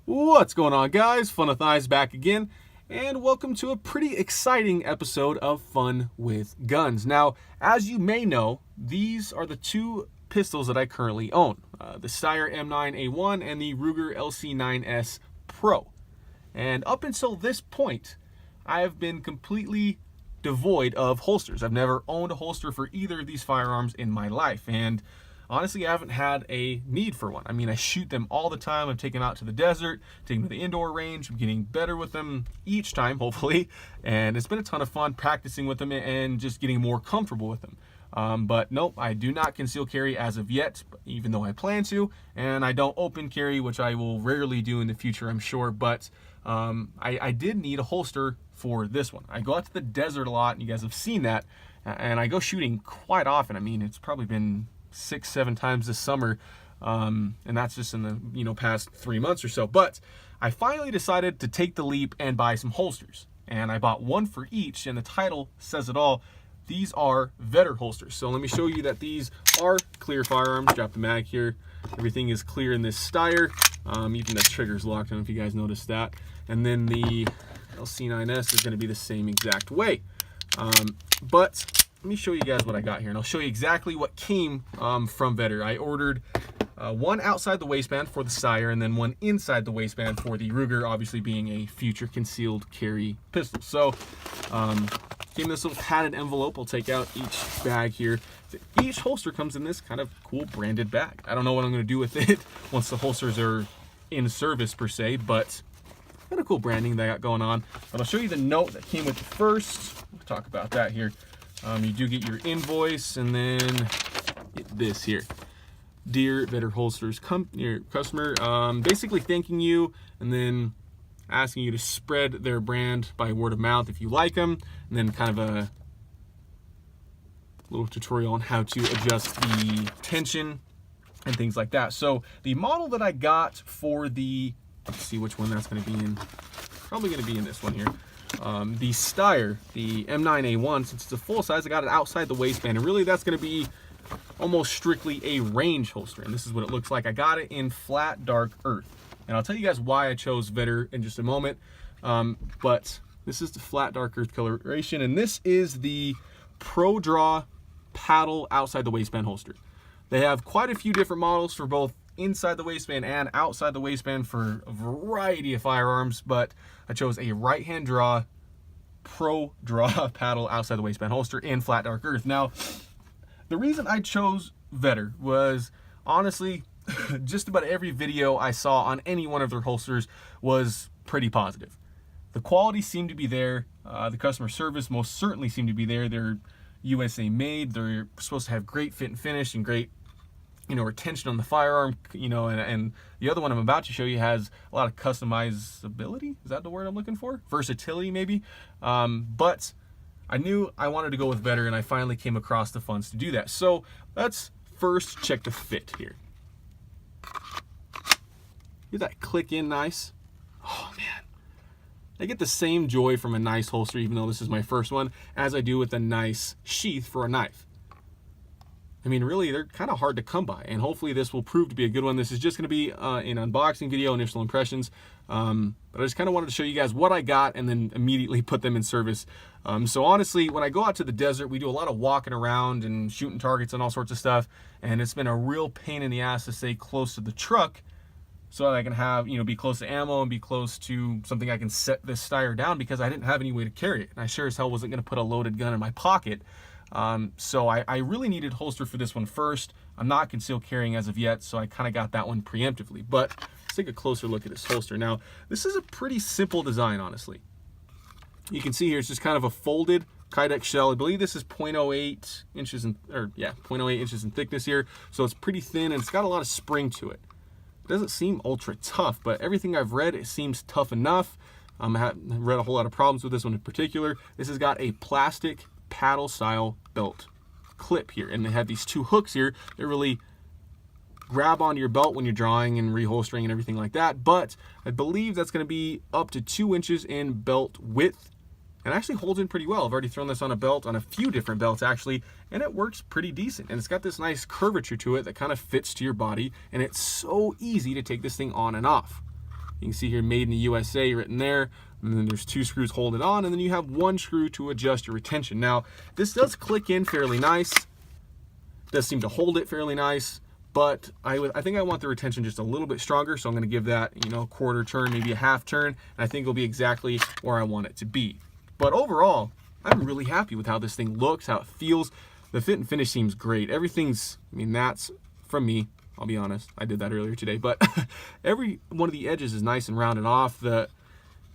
What's going on, guys? Fun with Eyes back again, and welcome to a pretty exciting episode of Fun with Guns. Now, as you may know, these are the two pistols that I currently own, the Steyr M9A1 and the Ruger LC9S Pro. And up until this point, I have been completely devoid of holsters. I've never owned a holster for either of these firearms in my life, and honestly, I haven't had a need for one. I mean, I shoot them all the time. I've taken them out to the desert, taken them to the indoor range. I'm getting better with them each time, hopefully. And it's been a ton of fun practicing with them and just getting more comfortable with them. But nope, I do not conceal carry as of yet, even though I plan to. And I don't open carry, which I will rarely do in the future, I'm sure. But I did need a holster for this one. I go out to the desert a lot, and you guys have seen that. And I go shooting quite often. I mean, it's probably been 6-7 times this summer, and that's just in the past 3 months or so. But I finally decided to take the leap and buy some holsters, and I bought one for each, and the title says it all. These are Vedder holsters. So let me show you that these are clear firearms. Drop the mag here. Everything is clear in this Steyr. Even the trigger's locked. I don't know if you guys noticed that. And then the LC9S is going to be the same exact way. But let me show you guys what I got here, and I'll show you exactly what came from Vedder. I ordered one outside the waistband for the Steyr, and then one inside the waistband for the Ruger, obviously being a future concealed carry pistol. So came in this little padded envelope. I'll take out each bag here. Each holster comes in this kind of cool branded bag. I don't know what I'm going to do with it once the holsters are in service per se, but kind of cool branding that I got going on. But I'll show you the note that came with it first. We'll talk about that here. You do get your invoice, and then get this here. Dear Vedder Holsters, your customer, basically thanking you, and then asking you to spread their brand by word of mouth if you like them, and then kind of a little tutorial on how to adjust the tension and things like that. So the model that I got for the, let's see which one that's going to be in. Probably going to be in this one here. The Steyr, the M9A1, since it's a full size, I got it outside the waistband, and really that's going to be almost strictly a range holster, and this is what it looks like. I got it in flat dark earth, and I'll tell you guys why I chose Vedder in just a moment. But this is the flat dark earth coloration, and this is the Pro Draw paddle outside the waistband holster. They have quite a few different models for both inside the waistband and outside the waistband for a variety of firearms, but I chose a right hand draw Pro Draw paddle outside the waistband holster in flat dark earth. Now, the reason I chose Vedder was honestly just about every video I saw on any one of their holsters was pretty positive. The quality seemed to be there. The customer service most certainly seemed to be there. They're USA made. They're supposed to have great fit and finish and great retention on the firearm, and the other one I'm about to show you has a lot of customizability. Is that the word I'm looking for? Versatility, maybe. But I knew I wanted to go with Vedder, and I finally came across the funds to do that. So let's first check the fit here. Hear that click in nice? Oh man. I get the same joy from a nice holster, even though this is my first one, as I do with a nice sheath for a knife. I mean, really, they're kind of hard to come by, and hopefully this will prove to be a good one. This is just going to be an unboxing video, initial impressions, but I just kind of wanted to show you guys what I got and then immediately put them in service. So honestly, when I go out to the desert, we do a lot of walking around and shooting targets and all sorts of stuff, and it's been a real pain in the ass to stay close to the truck so that I can have, be close to ammo and be close to something I can set this Steyr down, because I didn't have any way to carry it, and I sure as hell wasn't going to put a loaded gun in my pocket. So I really needed holster for this one first. I'm not concealed carrying as of yet, so I kind of got that one preemptively. But let's take a closer look at this holster. Now, this is a pretty simple design, honestly. You can see here it's just kind of a folded Kydex shell. I believe this is 0.08 inches in, 0.08 inches in thickness here. So it's pretty thin, and it's got a lot of spring to it. It doesn't seem ultra tough, but everything I've read, it seems tough enough. I haven't read a whole lot of problems with this one in particular. This has got a plastic paddle style belt clip here, and they have these two hooks here that really grab onto your belt when you're drawing and reholstering and everything like that. But I believe that's going to be up to 2 inches in belt width, and actually holds in pretty well. I've already thrown this on a belt, on a few different belts actually, and it works pretty decent. And it's got this nice curvature to it that kind of fits to your body, and it's so easy to take this thing on and off. You can see here, made in the USA written there. And then there's 2 screws hold it on, and then you have 1 screw to adjust your retention. Now, this does click in fairly nice. Does seem to hold it fairly nice, but I think I want the retention just a little bit stronger, so I'm going to give that, you know, a quarter turn, maybe a half turn, and I think it'll be exactly where I want it to be. But overall, I'm really happy with how this thing looks, how it feels. The fit and finish seems great. Everything's, I mean, that's from me. I'll be honest, I did that earlier today, but every one of the edges is nice and rounded off. The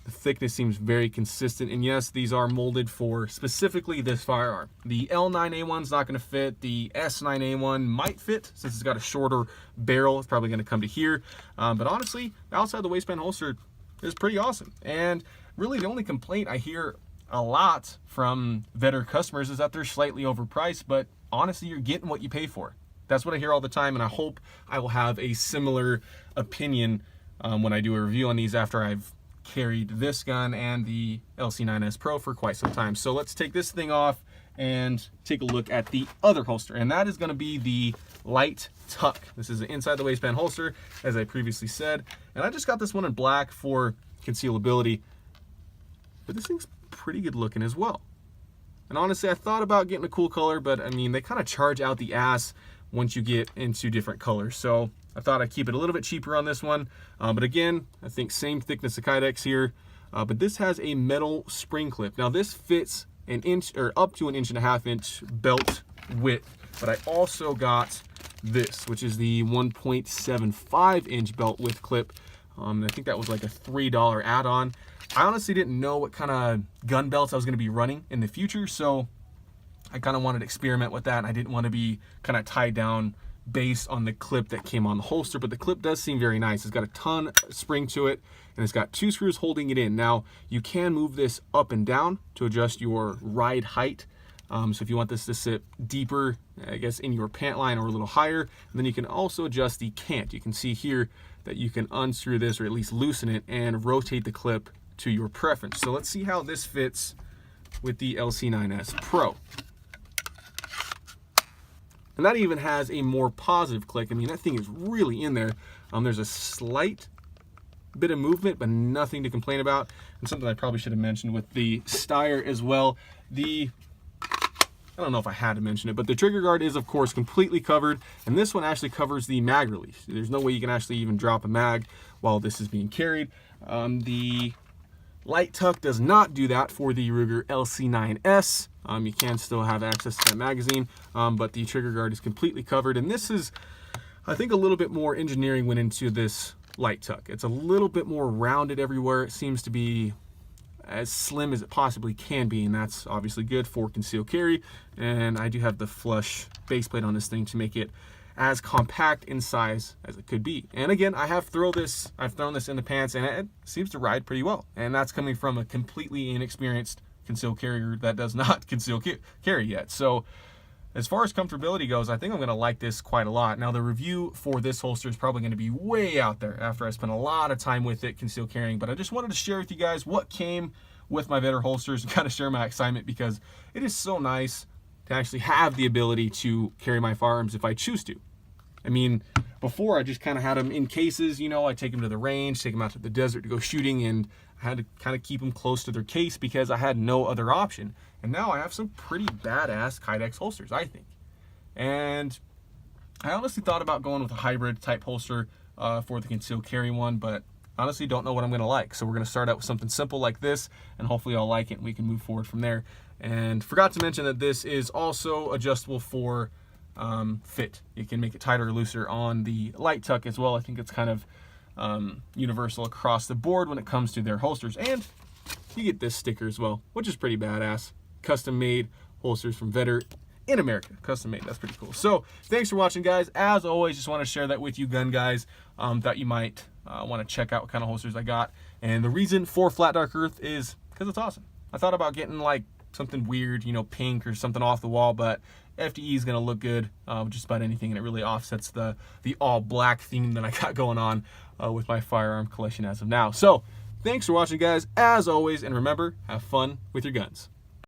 thickness seems very consistent, and yes, these are molded for specifically this firearm. The L9A1 is not going to fit. The S9A1 might fit since it's got a shorter barrel. It's probably going to come to here, but honestly, the outside the waistband holster is pretty awesome. And really, the only complaint I hear a lot from Vedder customers is that they're slightly overpriced, but honestly, you're getting what you pay for. That's what I hear all the time, and I hope I will have a similar opinion when I do a review on these after I've carried this gun and the LC9S Pro for quite some time. So let's take this thing off and take a look at the other holster, and that is going to be the light tuck. This is an inside the waistband holster, as I previously said, and I just got this one in black for concealability, but this thing's pretty good looking as well. And honestly, I thought about getting a cool color, but I mean, they kind of charge out the ass once you get into different colors. So I thought I'd keep it a little bit cheaper on this one. But again, I think same thickness of Kydex here. But this has a metal spring clip. Now this fits an inch or up to 1.5 inch belt width. But I also got this, which is the 1.75 inch belt width clip. I think that was like a $3 add-on. I honestly didn't know what kind of gun belts I was going to be running in the future, so I kind of wanted to experiment with that, and I didn't want to be kind of tied down based on the clip that came on the holster, but the clip does seem very nice. It's got a ton of spring to it, and it's got 2 screws holding it in. Now, you can move this up and down to adjust your ride height. So if you want this to sit deeper, I guess, in your pant line or a little higher, and then you can also adjust the cant. You can see here that you can unscrew this or at least loosen it and rotate the clip to your preference. So let's see how this fits with the LC9S Pro. And that even has a more positive click. I mean, that thing is really in there. There's a slight bit of movement, but nothing to complain about. And something I probably should have mentioned with the Steyr as well. I don't know if I had to mention it, but the trigger guard is, of course, completely covered. And this one actually covers the mag release. There's no way you can actually even drop a mag while this is being carried. The light tuck does not do that for the Ruger LC9S. You can still have access to that magazine, but the trigger guard is completely covered. And this is, I think, a little bit more engineering went into this light tuck. It's a little bit more rounded everywhere. It seems to be as slim as it possibly can be, and that's obviously good for concealed carry. And I do have the flush base plate on this thing to make it as compact in size as it could be. And again, I've thrown this in the pants, and it seems to ride pretty well. And that's coming from a completely inexperienced concealed carrier that does not conceal carry yet. So as far as comfortability goes, I think I'm going to like this quite a lot. Now, the review for this holster is probably going to be way out there after I spent a lot of time with it concealed carrying, but I just wanted to share with you guys what came with my Vedder holsters and kind of share my excitement, because it is so nice to actually have the ability to carry my firearms if I choose to. I mean, before I just kind of had them in cases, you know, I take them to the range, take them out to the desert to go shooting, and I had to kind of keep them close to their case because I had no other option. And now I have some pretty badass Kydex holsters, I think. And I honestly thought about going with a hybrid type holster for the concealed carry one, but honestly don't know what I'm going to like. So we're going to start out with something simple like this, and hopefully I'll like it and we can move forward from there. And forgot to mention that this is also adjustable for fit. You can make it tighter or looser on the light tuck as well. I think it's kind of universal across the board when it comes to their holsters. And you get this sticker as well, which is pretty badass. Custom made holsters from Vedder in America. Custom made, that's pretty cool. So thanks for watching, guys. As always, just want to share that with you gun guys that you might want to check out what kind of holsters I got. And the reason for Flat Dark Earth is because it's awesome. I thought about getting like something weird, you know, pink or something off the wall, but FDE is going to look good with just about anything, and it really offsets the all black theme that I got going on with my firearm collection as of now. So thanks for watching, guys, as always, and remember, have fun with your guns.